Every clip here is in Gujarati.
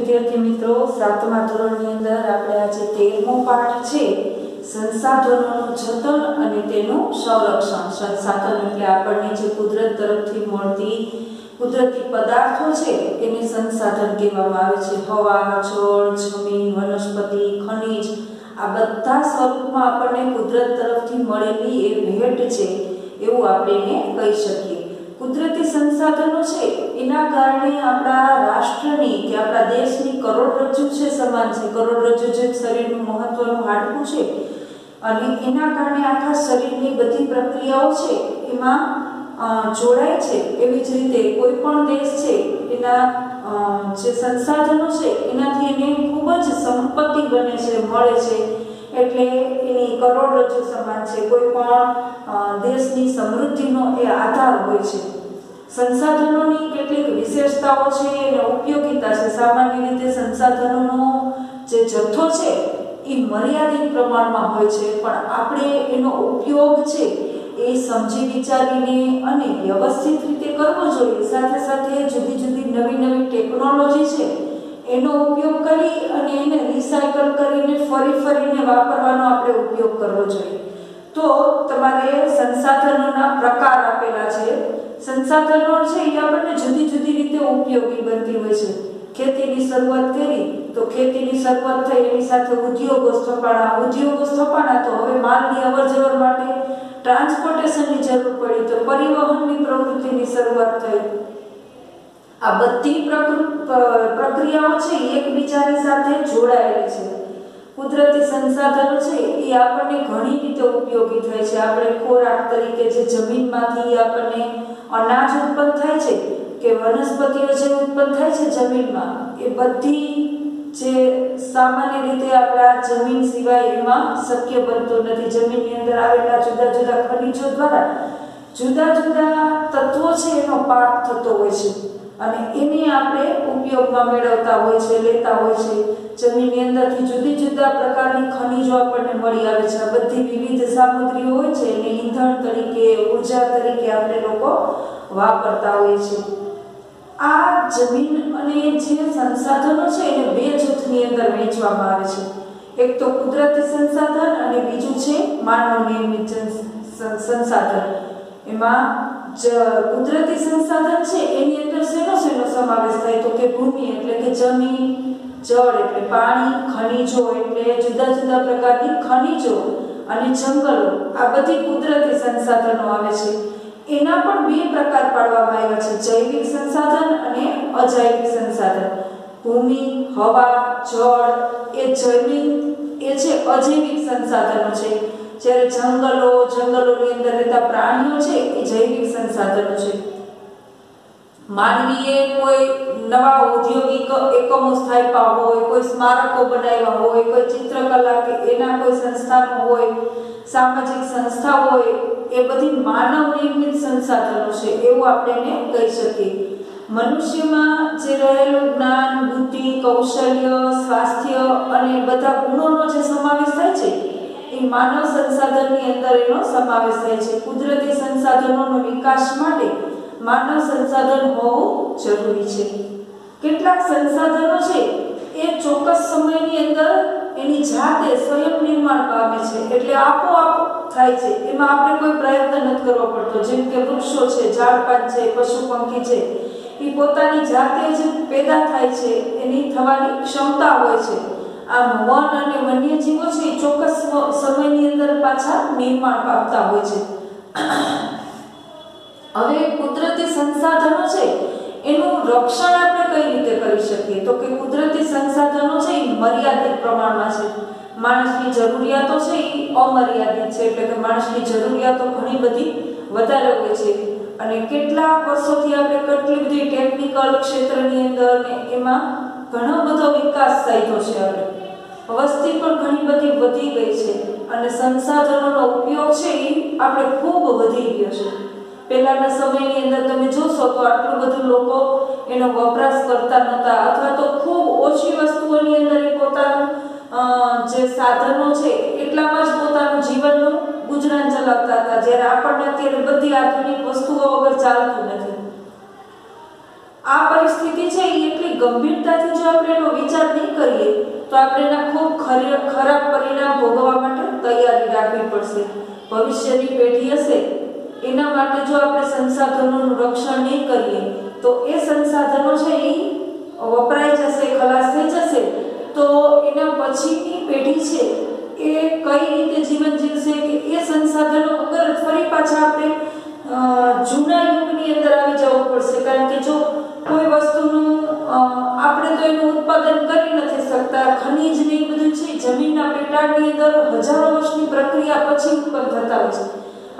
વિદ્યાર્થી મિત્રો, 7મા ધોરણની અંદર આપણે આજે 13મો પાઠ છે સંસાધનોનું જતન અને તેનું સંરક્ષણ. સંસાધન એટલે આપણને જે કુદરત તરફથી મળતી કુદરતી પદાર્થો છે એને સંસાધન કહેવામાં આવે છે. હવા, જળ, જમીન, વનસ્પતિ, ખનિજ આ બધા સ્વરૂપમાં આપણને કુદરત તરફથી મળેલી એ ભેટ છે એવું આપણે એને કહી શકીએ. કુદરતી સંસાધનો છે એના કારણે આપણા રાષ્ટ્રની કે આપણા દેશની કરોડરજ્જુ છે સમાન છે. કરોડરજ્જુ જે શરીરનું મહત્વનું હાડકું છે અને એના કારણે આખા શરીરની બધી પ્રક્રિયાઓ છે એમાં જોડાય છે. એવી જ રીતે કોઈ પણ દેશ છે એના જે સંસાધનો છે એનાથી એને ખૂબ જ સંપત્તિ બને છે, મળે છે, એટલે એની કરોડરજ્જુ સમાન છે. કોઈ પણ દેશની સમૃદ્ધિનો એ આધાર હોય છે. સંસાધનોની કેટલીક વિશેષતાઓ છે અને ઉપયોગિતા છે. સામાન્ય રીતે સંસાધનોનો જે જથ્થો છે એ મર્યાદિત પ્રમાણમાં હોય છે, પણ આપણે એનો ઉપયોગ છે એ સમજી વિચારીને અને વ્યવસ્થિત રીતે કરવો જોઈએ. સાથે સાથે જુદી જુદી નવી નવી ટેકનોલોજી છે એનો ઉપયોગ કરી અને એને રિસાયકલ કરીને ફરીને વાપરવાનો આપણે ઉપયોગ કરવો જોઈએ. તો તમારે સંસાધનોના પ્રકાર આપેલા છે. સંસાધનો છે એ આપણને જુદી જુદી રીતે ઉપયોગી બનતી હોય છે. ખેતીની શરૂઆત કરી તો ખેતીની શરૂઆત થઈ, એની સાથે ઉદ્યોગો સ્થપાણા તો હવે માલની અવરજવર માટે ટ્રાન્સપોર્ટેશનની જરૂર પડી તો પરિવહનની પ્રવૃત્તિની શરૂઆત થઈ. આ બધી પ્રક્રિયાઓ છે એકબીજાની સાથે જોડાયેલી છે. કુદરતી સંસાધનો છે એ આપણને ઘણી રીતે ઉપયોગી થાય છે. આપણે ખોરાક તરીકે જે જમીનમાંથી આપણને અનાજ ઉત્પન્ન થાય છે કે વનસ્પતિઓ જે ઉત્પન્ન થાય છે જમીનમાં, એ બધી જે સામાન્ય રીતે આપણા જમીન સિવાય એમાં શક્ય બનતું નથી. જમીનની અંદર આવેલા જુદા જુદા ખનિજો દ્વારા જુદા જુદા તત્વો છે એનો પાક થતો હોય છે અને એને આપણે ઉપયોગમાં મેળવતા હોય છે, લેતા હોય છે. જમીનની અંદરથી જુદી જુદા પ્રકારની ખનિજો આપણને મળી આવે છે. આ બધી વિવિધ સામગ્રીઓ હોય છે એને ઈંધણ તરીકે, ઉર્જા તરીકે આપણે લોકો વાપરતા હોઈએ છીએ. આ જમીન અને જે સંસાધનો છે એને બે જૂથની અંદર વહેંચવામાં આવે છે. એક તો કુદરતી સંસાધન અને બીજું છે માનવ નિર્મિત સંસાધન. એમાં કુદરતી સંસાધન છે એની અંદર શેનો સમાવેશ થાય તો કે ભૂમિ એટલે કે જમીન, જળ એટલે પાણી, ખનિજો એટલે જુદા જુદા પ્રકારની ખનિજો અને જંગલો, આ બધી કુદરતી સંસાધનો આવે છે. એના પણ બે પ્રકાર પાડવામાં આવ્યા છે, જૈવિક સંસાધન અને અજૈવિક સંસાધન. ભૂમિ, હવા, જળ એ છે અજૈવિક સંસાધનો છે, જ્યારે જંગલોની અંદર રહેતા પ્રાણીઓ છે એ જૈવિક સંસાધનો છે. માનવીએ કોઈ નવા ઔદ્યોગિક એકમો સ્થાપ્યા હોય, કોઈ સ્મારકો બનાવ્યા હોય, કોઈ ચિત્રકલા કે એના કોઈ સંસ્થાનો હોય, સામાજિક સંસ્થા હોય, એ બધી માનવ નિર્મિત સંસાધનો છે એવું આપણે એને કહી શકીએ. મનુષ્યમાં જે રહેલું જ્ઞાન, બુદ્ધિ, કૌશલ્ય, સ્વાસ્થ્ય અને બધા ગુણોનો જે સમાવેશ થાય છે એ માનવ સંસાધનની અંદર એનો સમાવેશ થાય છે. કુદરતી સંસાધનોનો વિકાસ માટે માનવ સંસાધન હોવું જરૂરી છે. કેટલાક સંસાધનો છે એ ચોક્કસ સમયની અંદર એની જાતે સ્વયં નિર્માણ પામે છે, એટલે આપોઆપ થાય છે. એમાં આપણે કોઈ પ્રયત્ન નથી કરવો પડતો. જેમ કે વૃક્ષો છે, ઝાડપાન છે, પશુ પંખી છે, એ પોતાની જાતે જ પેદા થાય છે, એની થવાની ક્ષમતા હોય છે. આમ વન અને વન્યજીવો છે એ ચોક્કસ સમયની અંદર પાછા નિર્માણ પામતા હોય છે. હવે કુદરતી સંસાધનો છે એનું રક્ષણ આપણે કઈ રીતે કરી શકીએ તો કે કુદરતી સંસાધનો છે એ મર્યાદિત પ્રમાણમાં છે. માણસની જરૂરિયાતો છે એ અમર્યાદિત છે, એટલે કે માણસની જરૂરિયાતો ઘણી બધી વધારે હોય છે અને કેટલાક વર્ષોથી આપણે કેટલી બધી ટેકનિકલ ક્ષેત્રની અંદર ને એમાં ઘણો બધો વિકાસ થયો છે. આપણે વસ્તી પણ ઘણી બધી વધી ગઈ છે અને સંસાધનોનો ઉપયોગ છે એ આપણે ખૂબ વધી ગયો છે. પહેલાના સમયની અંદર તમે જોશો તો આટલું બધું લોકો એનો વપરાશ કરતા નહોતા, અથવા તો ખૂબ ઓછી વસ્તુઓની અંદર એ પોતાનું જે સાધનો છે એટલામાં જ પોતાનું જીવનનું ગુજરાન ચલાવતા હતા, જ્યારે આપણને અત્યારે બધી આધુનિક વસ્તુઓ વગર ચાલતું નથી. આ પરિસ્થિતિ છે એ એટલી ગંભીરતાથી જો આપણે એનો વિચાર નહીં કરીએ તો આપણે એના ખૂબ ખરાબ પરિણામ ભોગવવા માટે તૈયારી રાખવી પડશે. ભવિષ્યની પેઢી હશે એના માટે જો આપણે સંસાધનોનું રક્ષણ નહીં કરીએ તો એ સંસાધનો છે એ વપરાઈ જશે, ખલાસ થઈ જશે, તો એના પછીની પેઢી છે એ કઈ રીતે જીવન જીવશે કે એ સંસાધનો વગર ફરી પાછા આપણે જૂના યુગની અંદર આવી જવું પડશે. કારણ કે જો કોઈ વસ્તુનું આપણે તો એનું ઉત્પાદન કરી નથી શકતા, ખનીજ ને એ બધું છે જમીનના પેટાળની અંદર હજારો વર્ષની પ્રક્રિયા પછી ઉત્પન્ન થતા હોય છે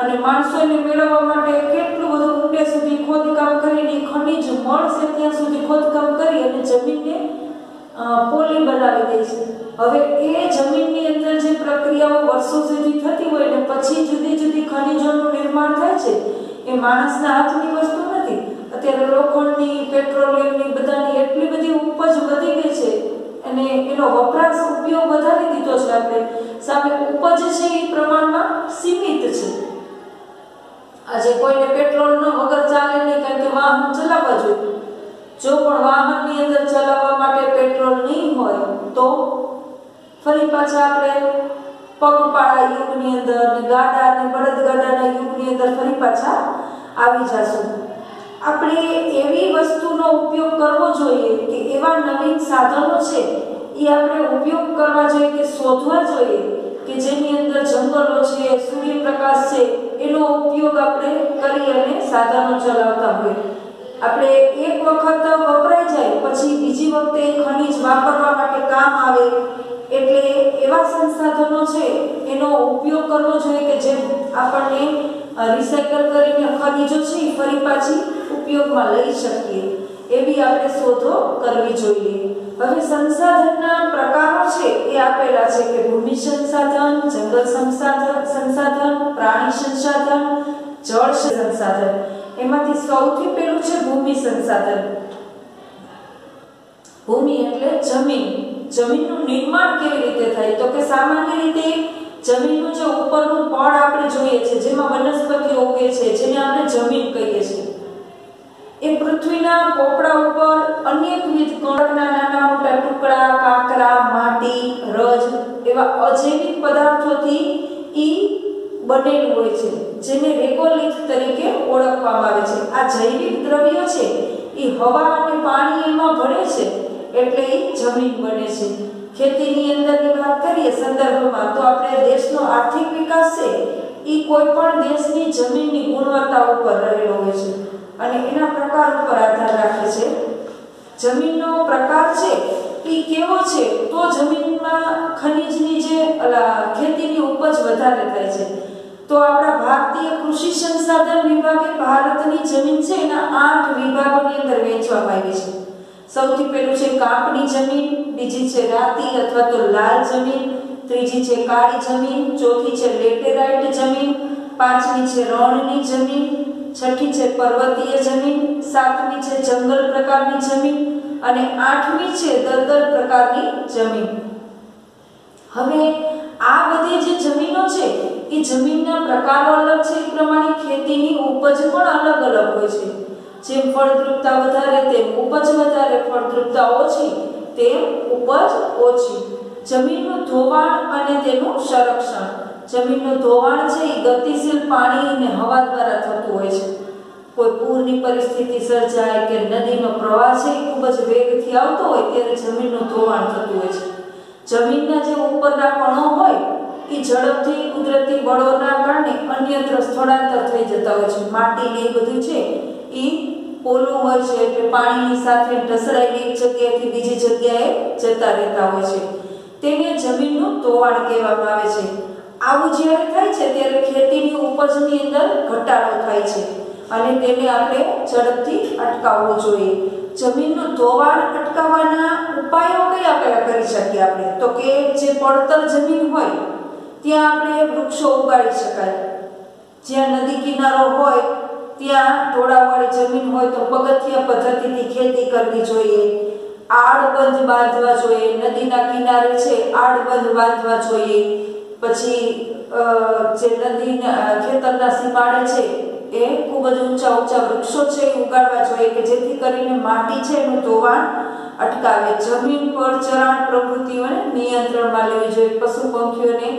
અને માણસો એને મેળવવા માટે કેટલું બધું ઊંડે સુધી ખોદકામ કરીને ખનીજ મળશે ત્યાં સુધી ખોદકામ કરી અને જમીનને પોલી બનાવી દે છે. હવે એ જમીનની અંદર જે પ્રક્રિયાઓ વર્ષો સુધી થતી હોય ને પછી જુદી જુદી ખનીજોનું નિર્માણ થાય છે એ માણસના હાથની વસ્તુ નથી. અત્યારે લોખંડની, પેટ્રોલિયમની બધાની એટલી બધી ઉપજ વધી ગઈ છે અને એનો વપરાશ ઉપયોગ વધારી દીધો છે આપણે, સામે ઉપજ છે એ પ્રમાણમાં સીમિત છે. આજે કોઈને પેટ્રોલ ન વગર ચાલે નહીં, કારણ કે વાહન ચલાવવા જોઈએ. જો પણ વાહનની અંદર ચલાવવા માટે પેટ્રોલ નહીં હોય તો ફરી પાછા આપણે પગપાળા યુગની અંદર અને ગાડા અને બળદગાડાના યુગની અંદર ફરી પાછા આવી જશું. આપણે એવી વસ્તુનો ઉપયોગ કરવો જોઈએ કે એવા નવીન સાધનો છે એ આપણે ઉપયોગ કરવા જોઈએ કે શોધવા જોઈએ કે જેની અંદર જંગલો છે, સૂર્યપ્રકાશ છે, એનો ઉપયોગ આપણે કરી અને સાધનો ચલાવતા હોઈએ. આપણે એક વખત વપરાઈ જાય પછી બીજી વખતે ખનીજ વાપરવા માટે કામ આવે એટલે એવા સંસાધનો છે એનો ઉપયોગ કરવો જોઈએ કે જે આપણને રિસાયકલ કરીને ખનીજો છે ફરી પાછી ઉપયોગમાં લઈ શકીએ. એવી આપણે શોધો કરવી જોઈએ. હવે સંસાધનના પ્રકારો છે એ આપેલા છે કે ભૂમિ સંસાધન, જંગલ સંસાધન, પ્રાણી સંસાધન, જળ સંસાધન. એમાંથી સૌથી પહેલું છે ભૂમિ સંસાધન. ભૂમિ એટલે જમીન. જમીનનું નિર્માણ કેવી રીતે થાય તો કે સામાન્ય રીતે જમીનનું જે ઉપરનું પડ આપણે જોઈએ છે જેમાં વનસ્પતિઓ ઉગે છે જેને આપણે જમીન કહીએ છીએ, એ પૃથ્વીના પોપડા ઉપર અનેકવિધ કણકના નાના મોટા ટુકડા, કાંકરા, માટી, રજ એવા અજૈવિક પદાર્થોથી ઈ બનેલું હોય છે જેને રેગોલિથ તરીકે ઓળખવામાં આવે છે. આ જૈવિક દ્રવ્યો છે એ હવા અને પાણી એમાં ભળે છે એટલે એ જમીન બને છે. ખેતીની અંદરની વાત કરીએ સંદર્ભમાં તો આપણે દેશનો આર્થિક વિકાસ છે એ કોઈ પણ દેશની જમીનની ગુણવત્તા ઉપર રહેલો હોય છે અને એના પ્રકાર ઉપર આધાર રાખે છે. જમીનનો પ્રકાર છે એ કેવો છે તો જમીનમાં ખનીજની જે ખેતીની ઉપજ વધારે થાય છે. તો આપણા ભારતીય કૃષિ સંસાધન વિભાગે ભારતની જમીન છે એના 8 વિભાગોની અંદર વહેંચવામાં આવી છે. સૌથી પહેલું છે કાપની જમીન, બીજી છે રાતી અથવા તો લાલ જમીન, ત્રીજી છે કાળી જમીન, ચોથી છે લેટેરાઇટ જમીન, પાંચમી છે રણની જમીન, છઠ્ઠી છે પર્વતીય જમીન, સાતમી છે જંગલ પ્રકારની જમીન અને આઠમી છે દલદલ પ્રકારની જમીન. હવે આ બધી જે જમીનો છે એ જમીનના પ્રકારો અલગ છે, એ પ્રમાણે ખેતીની ઉપજ પણ અલગ અલગ હોય છે. જેમ ફળદ્રુપતા વધારે તેમ ઉપજ વધારે, ફળદ્રુપતા ઓછી તેમ ઉપજ ઓછી. જમીનનું ધોવાણ અને તેનું સંરક્ષણ. જમીનનું ધોવાણ છે એ ગતિશીલ પાણી અને હવા દ્વારા થતું હોય છે. કોઈ પૂરની પરિસ્થિતિ સર્જાય કે નદીનો પ્રવાહ છે એ ખૂબ જ વેગથી આવતો હોય ત્યારે જમીનનું ધોવાણ થતું હોય છે. જમીનના જે ઉપરના કણો હોય એ ઝડપથી કુદરતી બળોના કારણે અન્યત્ર સ્થળાંતર થઈ જતા હોય છે. માટી ને એ બધું છે એ પોલું હોય છે એટલે પાણીની સાથે ઢસડાઈને એક જગ્યાએથી બીજી જગ્યાએ જતા રહેતા હોય છે. તેને જમીનનું ધોવાણ કહેવામાં આવે છે. આવું જ્યારે થાય છે ત્યારે ખેતીની ઉપજની અંદર ઘટાડો થાય છે અને તેને આપણે ઝડપથી અટકાવવું જોઈએ. જમીનનું ધોવાણ અટકાવવાના ઉપાયો કયા કયા કરી શકીએ આપણે તો કે જે પડતર જમીન હોય ત્યાં આપણે વૃક્ષો ઉગાડી શકાય. જ્યાં નદી કિનારો હોય ત્યાં ઢોળાવવાળી જમીન હોય તો પગથિયા પદ્ધતિથી ખેતી કરવી જોઈએ. આડબંધ બાંધવા જોઈએ. નદીના કિનારે છે આડબંધ બાંધવા જોઈએ. પછી જે નદીના ખેતરના સીમાડે છે એ ખૂબ જ ઊંચા ઊંચા વૃક્ષો છે એ ઉગાડવા જોઈએ કે જેથી કરીને માટી છે એનું ધોવાણ અટકાવે. જમીન પર ચરાણ પ્રવૃત્તિઓને નિયંત્રણમાં લેવી જોઈએ. પશુ પંખીઓને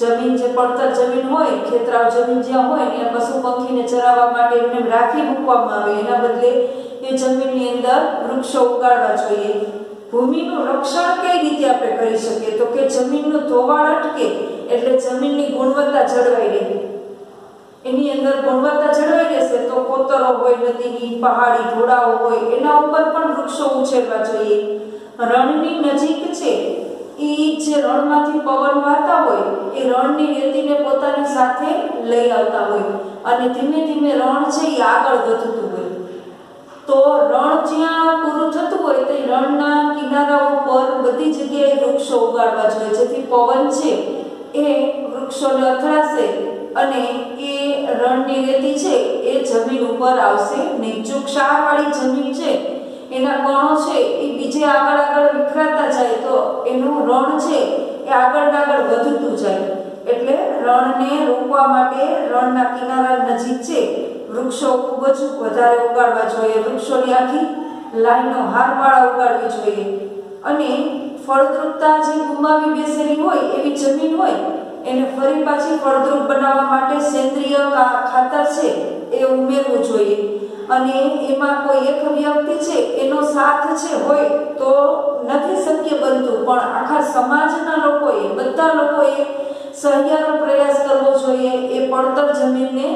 જમીન જે પડતર જમીન હોય, ખેતરાવ જમીન જ્યાં હોય ત્યાં પશુ પંખીને ચરાવવા માટે એમને રાખી મૂકવામાં આવે. એના બદલે એ જમીનની અંદર વૃક્ષો ઉગાડવા જોઈએ. ભૂમિનું રક્ષણ કઈ રીતે આપણે કરી શકીએ તો કે જમીનનું ધોવાણ અટકે એટલે જમીનની ગુણવત્તા જળવાઈ રહે. એની અંદર ગુણવત્તા જળવાઈ રહેશે તો કોતરો હોય, નદીની પહાડી ઢોળાવો હોય એના ઉપર પણ વૃક્ષો ઉછેરવા જોઈએ. રણની નજીક છે એ જે રણમાંથી પવન વાતા હોય એ રણની રેતીને પોતાની સાથે લઈ આવતા હોય અને ધીમે ધીમે રણ છે એ આગળ વધતું હોય. તો રણ જ્યાં પૂરું થતું હોય તે રણના કિનારાઓ પર બધી જગ્યાએ વૃક્ષો ઉગાડવા જોઈએ જેથી પવન છે એ વૃક્ષોને અથડાશે અને એ રણની રેતી છે એ જમીન ઉપર આવશે નહીં. જો ક્ષારવાળી જમીન છે એના કણો છે એ બીજે આગળ વિખરાતા જાય તો એનું રણ છે એ આગળ વધતું જાય. એટલે રણને રોકવા માટે રણના કિનારા નજીક છે વૃક્ષો ખૂબ જ વધારે ઉગાડવા જોઈએ. વૃક્ષોની આખી લાઈનો હારમાળા ઉગાડવી જોઈએ અને ફળદ્રુપતા જે ગુમાવી બેસેલી હોય એવી જમીન હોય એને ફરી પાછી ફળદ્રુપ બનાવવા માટે સેન્દ્રિય ખાતર છે એ ઉમેરવું જોઈએ. અને એમાં કોઈ એક વ્યક્તિ છે એનો સાથ છે હોય તો નથી શક્ય બનતું, પણ આખા સમાજના લોકોએ બધા લોકોએ સહિયારો પ્રયાસ કરવો જોઈએ એ પડતર જમીનને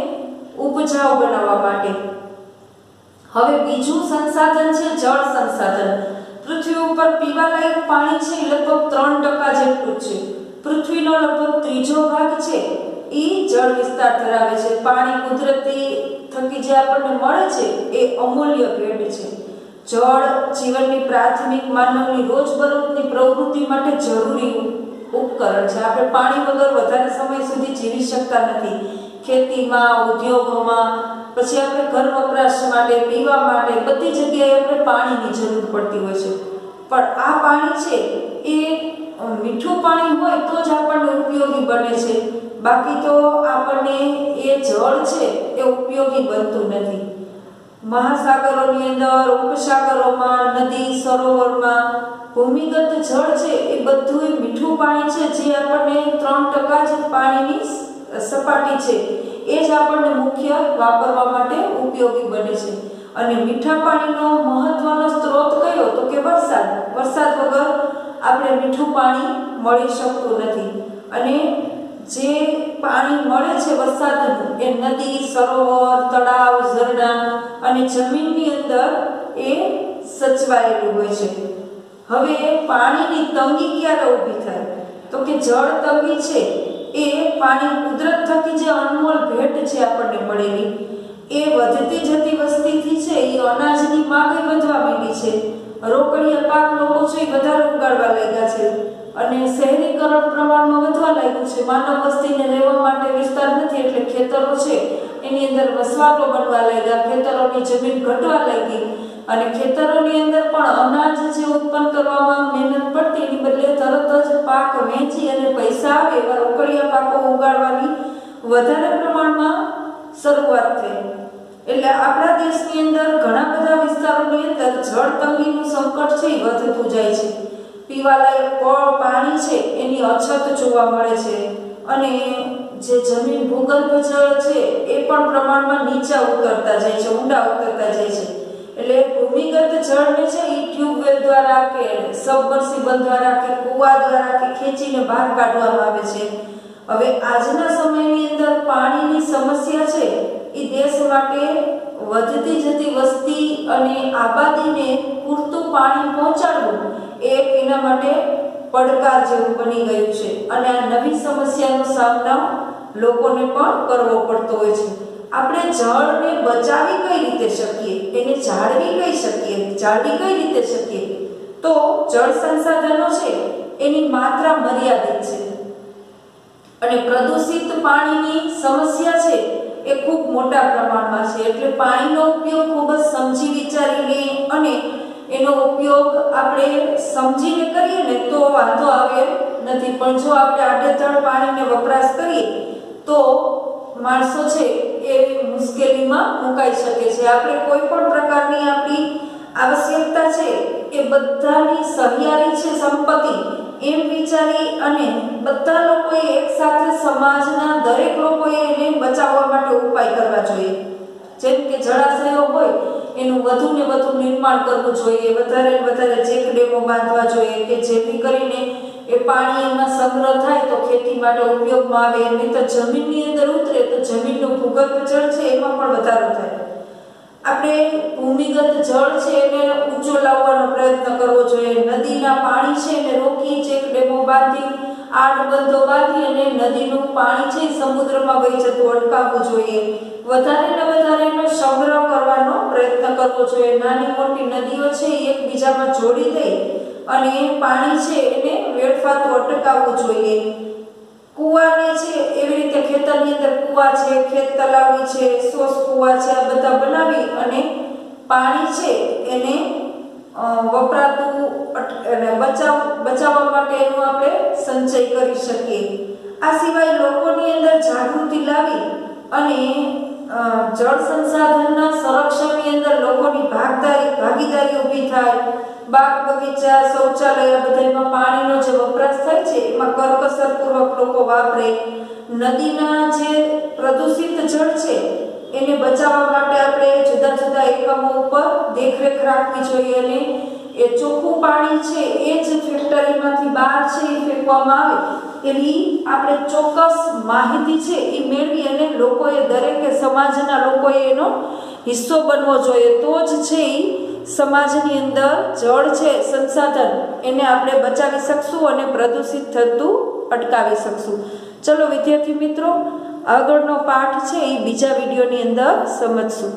ઉપજાઉ બનાવવા માટે. હવે બીજું સંસાધન છે જળ સંસાધન. પૃથ્વી ઉપર પીવાલાયક પાણી છે લગભગ 3% જેટલું છે. પૃથ્વીનો લગભગ ત્રીજો ભાગ છે એ જળ વિસ્તાર ધરાવે છે. પાણી કુદરતી થકી જે આપણને મળે છે એ અમૂલ્ય ભેટ છે. જળ જીવનની પ્રાથમિક માનવની રોજબરોજની પ્રવૃત્તિ માટે જરૂરી ઉપકરણ છે. આપણે પાણી વગર વધારે સમય સુધી જીવી શકતા નથી. ખેતીમાં, ઉદ્યોગોમાં, પછી આપણે ઘર વપરાશ માટે, પીવા માટે બધી જગ્યાએ આપણે પાણીની જરૂર પડતી હોય છે. પણ આ પાણી છે એ મીઠું પાણી હોય તો જ આપણને ઉપયોગી બને છે. બાકી તો આપણને એ જળ છે એ ઉપયોગી બનતું નથી. મહાસાગરોની અંદર, ઉપસાગરોમાં, નદી સરોવરમાં ભૂમિગત જળ છે એ બધું મીઠું પાણી છે જે આપણને 3% જ પાણીની સપાટી છે એ જ આપણને મુખ્ય વાપરવા માટે ઉપયોગી બને છે. અને મીઠા પાણીનો મહત્વનો સ્ત્રોત કયો તો કે વરસાદ. વરસાદ વગર આપણે મીઠું પાણી મળી શકતું નથી. અને જે પાણી મળે છે વરસાદનું એ નદી, સરોવર, તળાવ, ઝરણા અને જમીનની અંદર એ સચવાયેલું હોય છે. હવે પાણીની તંગી ક્યારે ઊભી થાય તો કે જળ તંગી છે એ પાણી કુદરત થકી જે અનમોલ ભેટ છે આપણને મળેલી એ વધતી જતી વસ્તીથી છે એ અનાજની માંગ વધવા માંડી છે. રોકડિયા પાક લોકો છે એ વધારે ઉગાડવા લાગ્યા છે અને શહેરીકરણ પ્રમાણમાં વધવા લાગ્યું છે. માનવ વસ્તીને રહેવા માટે વિસ્તાર નથી એટલે ખેતરો છે એની અંદર વસવાટો બનવા લાગ્યા. ખેતરોની જમીન ઘટવા લાગી અને ખેતરોની અંદર પણ અનાજ જે ઉત્પન્ન કરવામાં મહેનત પડતી એની બદલે તરત જ પાક વેચી અને પૈસા આવે એવા રોકડિયા પાકો ઉગાડવાની વધારે પ્રમાણમાં શરૂઆત થઈ. એટલે આપણા દેશની અંદર ઘણા બધા વિસ્તારોની અંદર જળ તંગીનું સંકટ છે એ વધતું જાય છે. પીવાલાયક પાણી છે એની અછત જોવા મળે છે અને જે જમીન ભૂગર્ભ જળ છે એ પણ પ્રમાણમાં નીચા ઉતરતા જાય છે, ઊંડા ઉતરતા જાય છે. એટલે ભૂમિગત જળને છે એ ટ્યુબવેલ દ્વારા કે સબમર્સિબલ દ્વારા કે કૂવા દ્વારા કે ખેંચીને બહાર કાઢવામાં આવે છે. હવે આજના સમયની અંદર પાણીની સમસ્યા છે એ દેશ માટે વધતી જતી વસ્તી અને આબાદીને પૂરતું પાણી પહોંચાડવું એ એના માટે પડકાર જેવું બની ગયું છે અને આ નવી સમસ્યાનો સામનો લોકોને પણ કરવો પડતો હોય છે. આપણે જળને બચાવી કઈ રીતે શકીએ, એને જાળવી કઈ રીતે શકીએ તો જળ સંસાધનો છે એની માત્રા મર્યાદિત છે અને પ્રદૂષિત પાણીની સમસ્યા છે એ ખૂબ મોટા પ્રમાણમાં છે. એટલે પાણીનો ઉપયોગ ખૂબ જ સમજી વિચારીને અને એનો ઉપયોગ આપણે સમજીને કરીએ ને તો વાંધો આવે નથી. પણ જો આપણે આડેધડ પાણીને વપરાશ કરીએ તો માણસો છે એ મુશ્કેલ મુશ્કેલીમાં મુકાઈ શકે છે। આપણે કોઈ પણ પ્રકારની આપણી આવશ્યકતા છે એ બધાની સહિયારી છે સંપત્તિ એમ વિચારી અને બધા લોકોએ એક સાથે સમાજના દરેક લોકોએ એને બચાવવા માટે ઉપાય કરવા જોઈએ। જેમ કે જળાશયો હોય એનું વધુ ને વધુ નિર્માણ કરવું જોઈએ, વધારે ને વધારે ચેક ડેમો બાંધવા જોઈએ કે જેથી કરીને એ પાણી એમાં સંગ્રહ થાય તો ખેતી માટે ઉપયોગમાં આવે, નહીં તો જમીનની અંદર ઉતરે તો જમીનનું ભૂગર્ભ જળ છે એમાં પણ વધારો થાય। આપણે ભૂમિગત જળ છે એને ઊંચો લાવવાનો પ્રયત્ન કરવો જોઈએ। નદીના પાણી છે એને રોકી ચેક ડેમો બાંધી આડબંધો બાંધી અને નદીનું પાણી છે સમુદ્રમાં વહી જતું અટકાવવું જોઈએ। વધારે ને વધારે એનો સંગ્રહ કરવાનો પ્રયત્ન કરવો જોઈએ। નાની મોટી નદીઓ છે એકબીજામાં જોડી દઈ અને પાણી છે એને વેડફાતું અટકાવવું જોઈએ। કુવાને છે એવી રીતે ખેતરની અંદર કુવા છે, ખેત તલાવડી છે, સોસ કુવા છે, આ બધા બનાવી અને પાણી છે એને વપરાતું અને બચાવવા માટે એનો આપણે સંચય કરી શકીએ। આ સિવાય લોકોની અંદર જાગૃતિ લાવી અને જળ સંસાધનના સંરક્ષણની અંદર લોકોની ભાગીદારી ઊભી થાય। બાગ બગીચા, શૌચાલય બધામાં પાણીનો જે વપરાશ થાય છે એમાં કરકસરપૂર્વક લોકો વાપરે। નદીના જે પ્રદૂષિત જળ છે એને બચાવવા માટે આપણે જુદા જુદા એકમો ઉપર દેખરેખ રાખવી જોઈએ અને એ ચોખ્ખું પાણી છે એ જ ફેક્ટરીમાંથી બહાર છે એ ફેંકવામાં આવે એની આપણે ચોક્કસ માહિતી છે એ મેળવી અને લોકોએ દરેકે સમાજના લોકોએ એનો હિસ્સો બનવો જોઈએ। તો જ છે એ સમાજની અંદર જળ છે સંસાધન એને આપણે બચાવી શકશું અને પ્રદૂષિત થતું અટકાવી શકશું। ચલો વિદ્યાર્થી મિત્રો, આગળનો પાઠ છે એ બીજા વિડીયોની અંદર સમજશું।